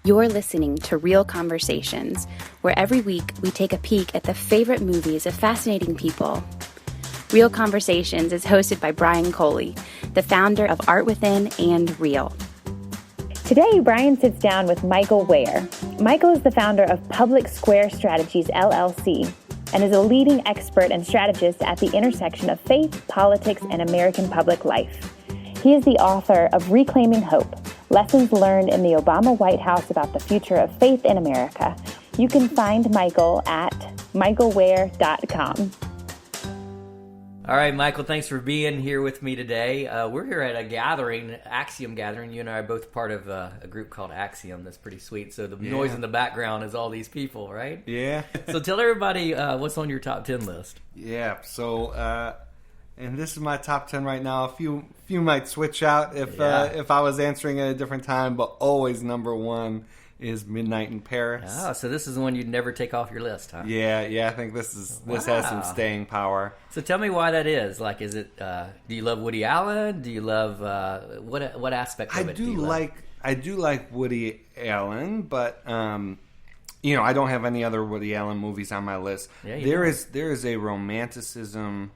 You're listening to Real Conversations, where every week we take a peek at the favorite movies of fascinating people. Real Conversations is hosted by Brian Coley, the founder of Art Within and Real. Today, Brian sits down with Michael Ware. Michael is the founder of Public Square Strategies, LLC, and is a leading expert and strategist at the intersection of faith, politics, and American public life. He is the author of Reclaiming Hope, Lessons Learned in the Obama White House about the Future of Faith in America. You can find Michael at michaelware.com. All right, Michael, thanks for being here with me today. We're here at a gathering, Axiom gathering. You and I are both part of a group called Axiom. That's pretty sweet. So the noise in the background is all these people, right? Yeah. So tell everybody what's on your top 10 list. Yeah, so... and this is my top 10 right now. A few might switch out if I was answering at a different time, but always number one is Midnight in Paris. Oh, so this is the one you'd never take off your list, huh? Yeah. I think this has some staying power. So tell me why that is. Like, is it? Do you love Woody Allen? Do you love what aspect of it? I do like Woody Allen, but I don't have any other Woody Allen movies on my list. Yeah, there is a romanticism.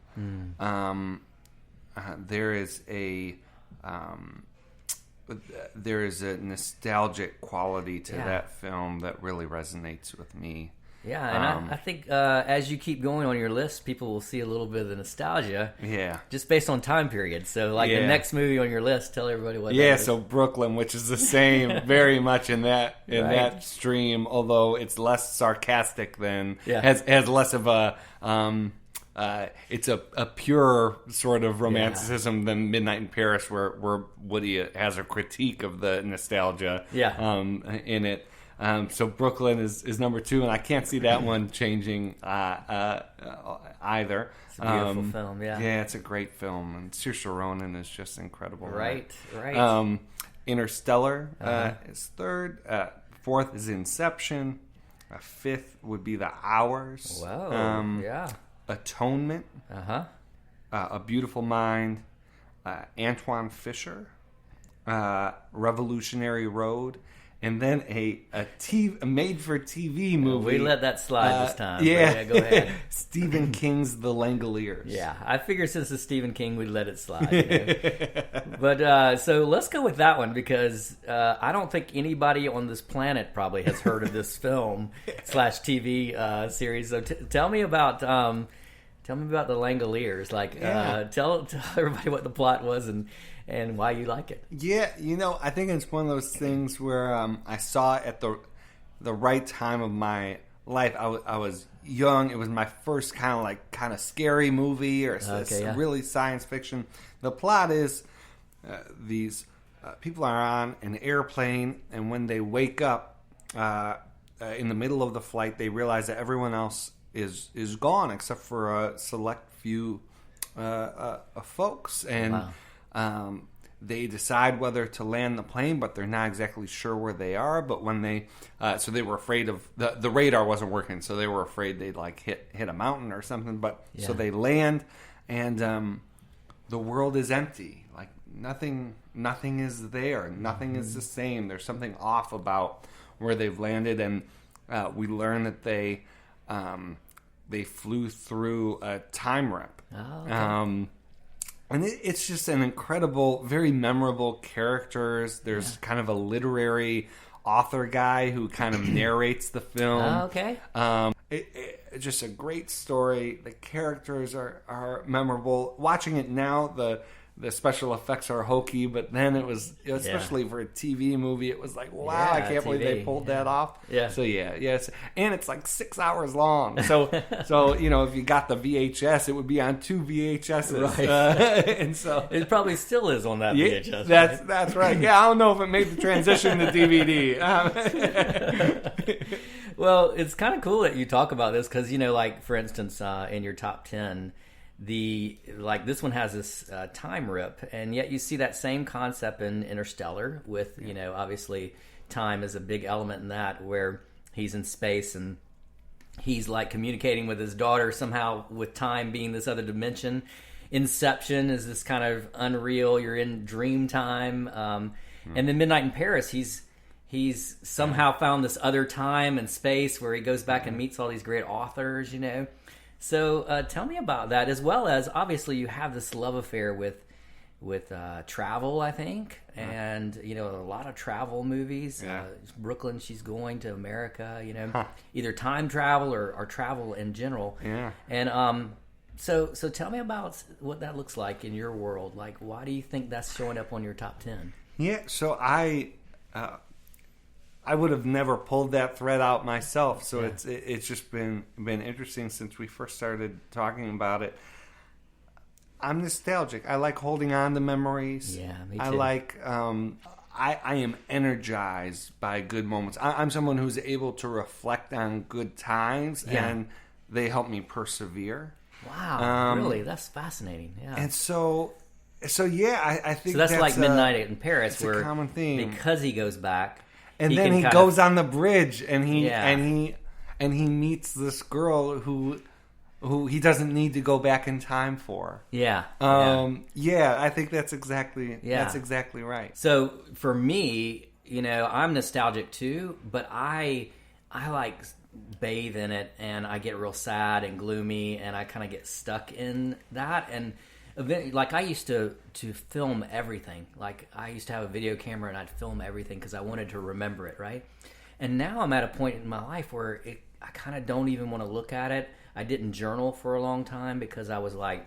There is a nostalgic quality to that film that really resonates with me. Yeah, and I think as you keep going on your list, people will see a little bit of the nostalgia. Yeah. Just based on time period. So, the next movie on your list, tell everybody what that is. So Brooklyn, which is the same, very much in that stream, although it's less sarcastic than, has less of a... it's a pure sort of romanticism than Midnight in Paris, where Woody has a critique of the nostalgia in it. So Brooklyn is number two, and I can't see that one changing either. It's a beautiful film, Yeah, it's a great film, and Saoirse Ronan is just incredible. Right. Interstellar is third. Fourth is Inception. Fifth would be The Hours. Wow, Atonement, A Beautiful Mind, Antoine Fisher, Revolutionary Road, and then a made-for-TV movie. We let that slide this time. Yeah, go ahead. Stephen King's The Langoliers. Yeah, I figured since it's Stephen King, we'd let it slide. But so let's go with that one because I don't think anybody on this planet probably has heard of this film / TV series. So tell me about The Langoliers. Tell everybody what the plot was and why you like it. Yeah, I think it's one of those things where I saw it at the right time of my life. I was young. It was my first kind of scary movie or really science fiction. The plot is these people are on an airplane, and when they wake up in the middle of the flight, they realize that everyone else is gone except for a select few folks, and they decide whether to land the plane, but they're not exactly sure where they are. But when they so they were afraid of the radar wasn't working, so they were afraid they'd hit a mountain or something. But so they land, and the world is empty. Like nothing is there. Nothing is the same. There's something off about where they've landed, and we learn that they flew through a time rip. Oh, okay. And it's just an incredible, very memorable characters. There's kind of a literary author guy who kind of narrates the film. Oh, okay. It's just a great story. The characters are memorable. Watching it now, the special effects are hokey, but then it was, especially for a TV movie, it was like, wow, I can't believe they pulled that off. Yeah. So and it's like 6 hours long. So if you got the VHS, it would be on 2 VHSs. Right. And so it probably still is on that VHS. That's right. Yeah, I don't know if it made the transition to DVD. Well, it's kind of cool that you talk about this because, for instance, in your top 10, this one has this time rip, and yet you see that same concept in Interstellar with obviously time is a big element in that, where he's in space and he's communicating with his daughter somehow with time being this other dimension. Inception is this kind of unreal, you're in dream time, and then Midnight in Paris, he's he's somehow found this other time and space where he goes back and meets all these great authors, So tell me about that, as well as obviously you have this love affair with travel, I think, and a lot of travel movies. Brooklyn, she's going to America. Either time travel or travel in general. Yeah, and so tell me about what that looks like in your world. Like, why do you think that's showing up on your top 10? Yeah, so I would have never pulled that thread out myself. So it's just been interesting since we first started talking about it. I'm nostalgic. I like holding on to memories. Yeah, me too. I like. I am energized by good moments. I'm someone who's able to reflect on good times, and they help me persevere. Wow, really? That's fascinating. Yeah. And so yeah, I think so. That's like Midnight in Paris, where a common theme, because he goes back, and then he goes on the bridge, and he meets this girl who he doesn't need to go back in time for. Yeah. I think that's exactly right. So for me, I'm nostalgic too, but I like bathe in it, and I get real sad and gloomy, and I kind of get stuck in that. And eventually, like, I used to film everything. Like, I used to have a video camera and I'd film everything because I wanted to remember it, right? And now I'm at a point in my life where I kind of don't even want to look at it. I didn't journal for a long time because I was like,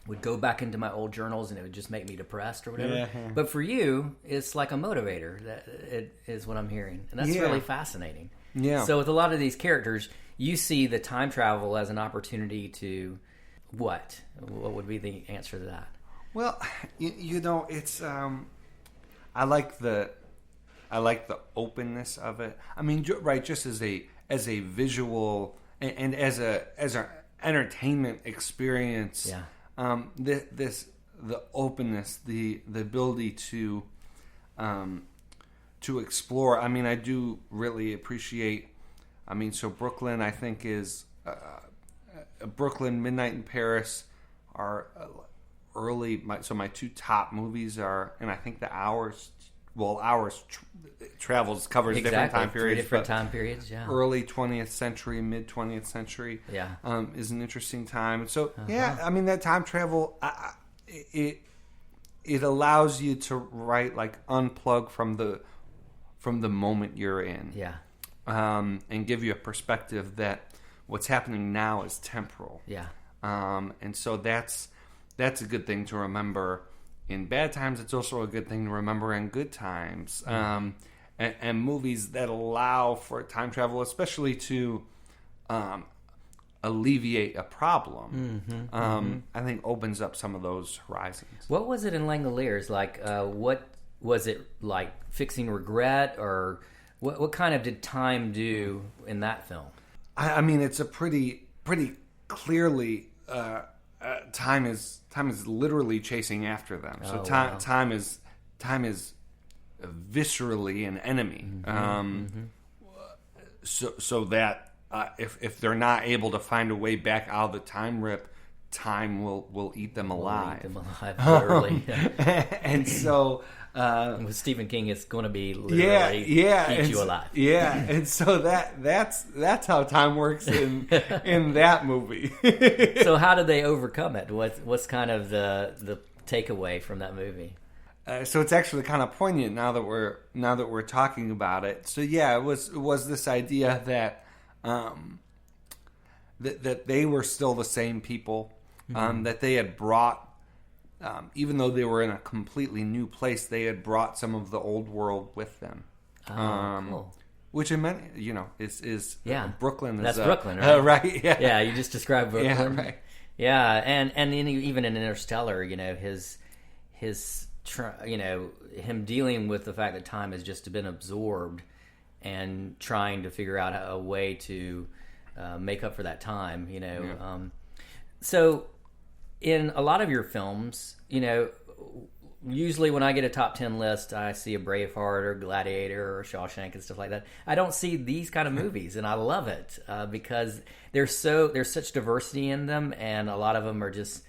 would go back into my old journals and it would just make me depressed or whatever. Yeah. But for you, it's like a motivator. That it is what I'm hearing. And that's really fascinating. Yeah. So with a lot of these characters, you see the time travel as an opportunity to what? What would be the answer to that? Well, it's I like the openness of it. I mean, right, just as a visual and as an entertainment experience. Yeah. The openness, the ability to explore. I mean, I do really appreciate. I mean, so Brooklyn, I think, is Brooklyn, Midnight in Paris are early. My two top movies are, and I think the Hours. Well, Hours travels covers different time periods. Different time periods, yeah. Early 20th century, mid 20th century, is an interesting time. So, I mean, that time travel, it allows you to unplug from the moment you're in, and give you a perspective that what's happening now is temporal, and so that's a good thing to remember. In bad times, it's also a good thing to remember in good times. And movies that allow for time travel, especially to alleviate a problem, I think opens up some of those horizons. What was it in Langoliers? Like, what was it like? Fixing regret, or what kind of did time do in that film? I mean, it's a pretty clearly. Time is literally chasing after them. So time is viscerally an enemy. So that if they're not able to find a way back out of the time rip, time will eat them alive. Eat them alive, literally. And so with Stephen King, it's going to be literally eat you alive. Yeah, and so that's how time works in that movie. So how did they overcome it? What's kind of the takeaway from that movie? So it's actually kind of poignant now that we're talking about it. So it was this idea that that they were still the same people, that they had brought. Even though they were in a completely new place, they had brought some of the old world with them. Cool. Which in many, is Brooklyn. That's Brooklyn, right? Right. Yeah. Yeah. You just described Brooklyn. Yeah. Right. Yeah, and even in Interstellar, his him dealing with the fact that time has just been absorbed and trying to figure out a way to make up for that time. So. In a lot of your films, usually when I get a top 10 list, I see a Braveheart or Gladiator or Shawshank and stuff like that. I don't see these kind of movies, and I love it because there's such diversity in them, and a lot of them are just,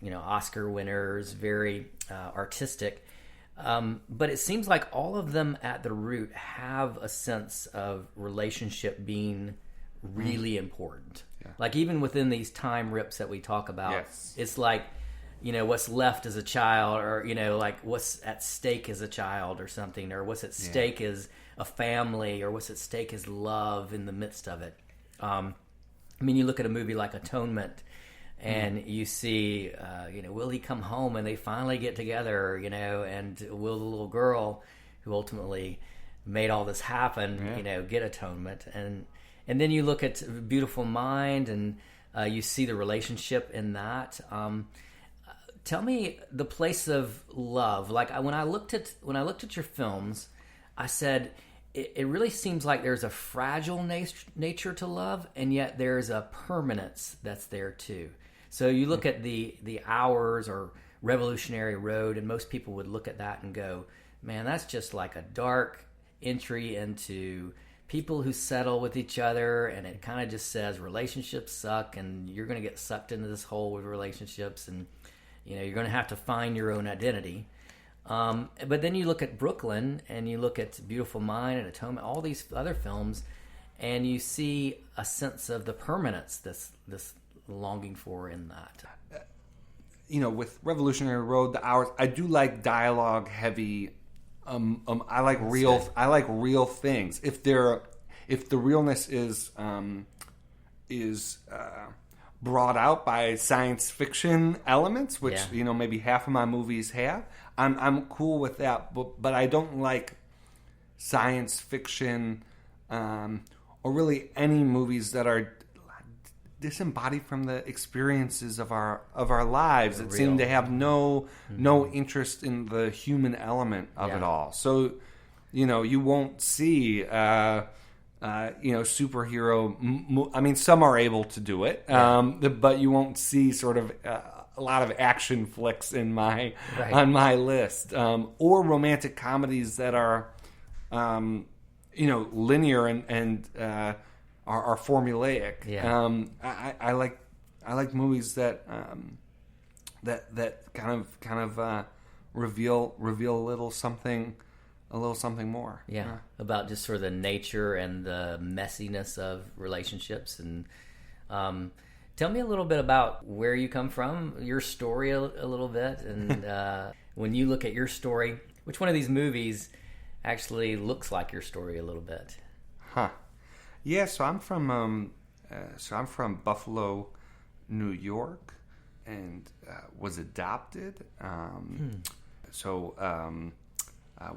Oscar winners, very artistic. But it seems like all of them at the root have a sense of relationship being really important. Yeah. Like even within these time rips that we talk about, Yes. it's like, what's left as a child, or, like what's at stake as a child or something, or what's at stake is a family, or what's at stake is love in the midst of it. You look at a movie like Atonement, and you see, will he come home and they finally get together, and will the little girl who ultimately made all this happen, get atonement. And then you look at Beautiful Mind, and you see the relationship in that. Tell me the place of love. Like when I looked at your films, I said it really seems like there's a fragile nature to love, and yet there's a permanence that's there too. So you look at the Hours or Revolutionary Road, and most people would look at that and go, man, that's just like a dark entry into people who settle with each other, and it kind of just says relationships suck, and you're going to get sucked into this hole with relationships, and you're going to have to find your own identity. But then you look at Brooklyn, and you look at Beautiful Mind and Atonement, all these other films, and you see a sense of the permanence this longing for in that. With Revolutionary Road, the Hours, I do like dialogue heavy. I like real things. If the realness is brought out by science fiction elements, which maybe half of my movies have, I'm cool with that. But I don't like science fiction or really any movies that are disembodied from the experiences of our lives. That seem to have no interest in the human element of it all. So, you won't see superhero. Some are able to do it, but you won't see sort of a lot of action flicks in on my list, or romantic comedies that are, linear and are formulaic. Yeah. I like movies that kind of reveal a little something more. Yeah, about just sort of the nature and the messiness of relationships. And tell me a little bit about where you come from, your story a little bit, and when you look at your story, which one of these movies actually looks like your story a little bit? Yeah, so I'm from Buffalo, New York, and was adopted.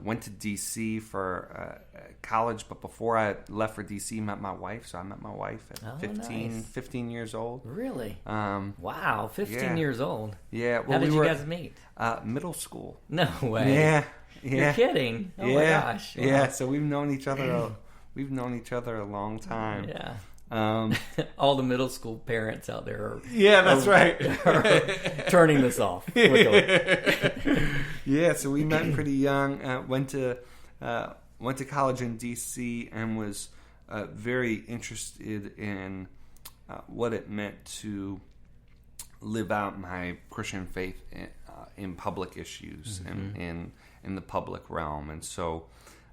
Went to D.C. for college, but before I left for D.C., met my wife. So I met my wife at 15 years old. Really? Wow, 15 years old. Yeah. Well, How did you guys meet? Middle school. No way. Yeah. You're kidding? Oh my gosh. Wow. Yeah. So we've known each other. We've known each other a long time. Yeah. All the middle school parents out there are right. turning this off. Yeah, so we met pretty young. Went to college in D.C. and was very interested in what it meant to live out my Christian faith in public issues and in the public realm. And so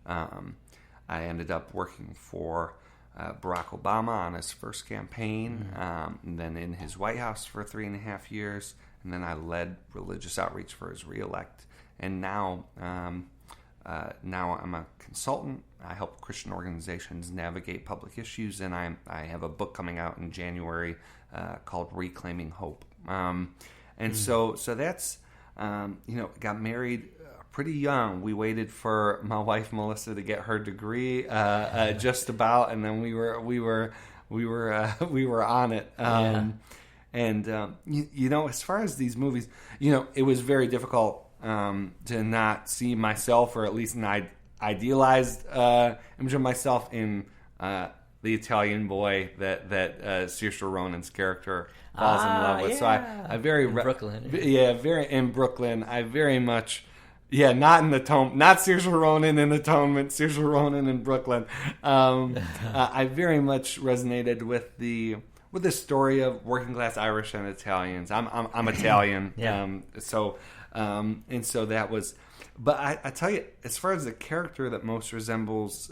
I ended up working for Barack Obama on his first campaign, and then in his White House for 3.5 years, and then I led religious outreach for his reelect. And now I'm a consultant. I help Christian organizations navigate public issues, and I have a book coming out in January called Reclaiming Hope. So that's got married pretty young. We waited for my wife Melissa to get her degree, just about, and then we were on it. As far as these movies, it was very difficult to not see myself, or at least an idealized image of myself in the Italian boy that Saoirse Ronan's character falls in love with. Yeah. So I very in Brooklyn. Very in Brooklyn. I very much. Yeah, not in Atonement, not Saoirse Ronan in Atonement, Saoirse Ronan in Brooklyn. I very much resonated with the story of working class Irish and Italians. I'm Italian, Yeah. so that was. But I tell you, as far as the character that most resembles